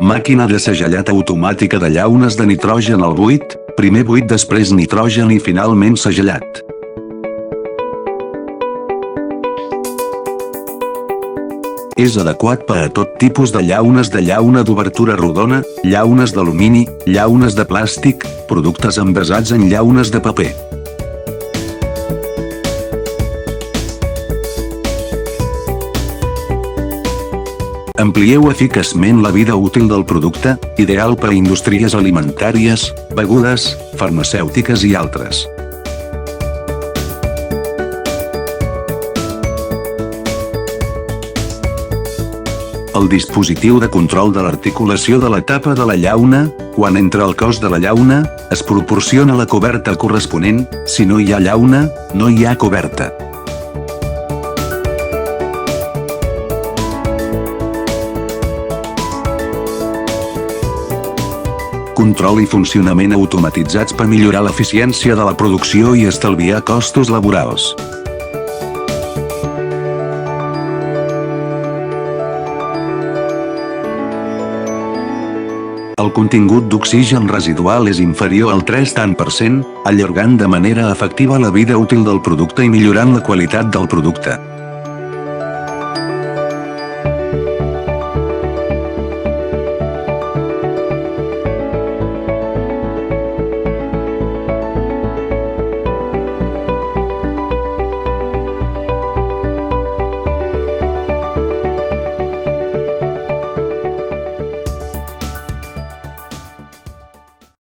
Màquina de segellat automàtica de llaunes de nitrogen al buit, primer buit després nitrogen i finalment segellat. És adequat per a tot tipus de llaunes de llauna d'obertura rodona, llaunes d'alumini, llaunes de plàstic, productes envasats en llaunes de paper. Amplieu eficaçment la vida útil del producte, ideal per a indústries alimentàries, begudes, farmacèutiques i altres. El dispositiu de control de l'articulació de la tapa de la llauna, quan entra el cos de la llauna, es proporciona la coberta corresponent, si no hi ha llauna, no hi ha coberta. Control i funcionament automatitzats per millorar l'eficiència de la producció i estalviar costos laborals. El contingut d'oxigen residual és inferior al 3%, allargant de manera efectiva la vida útil del producte i millorant la qualitat del producte.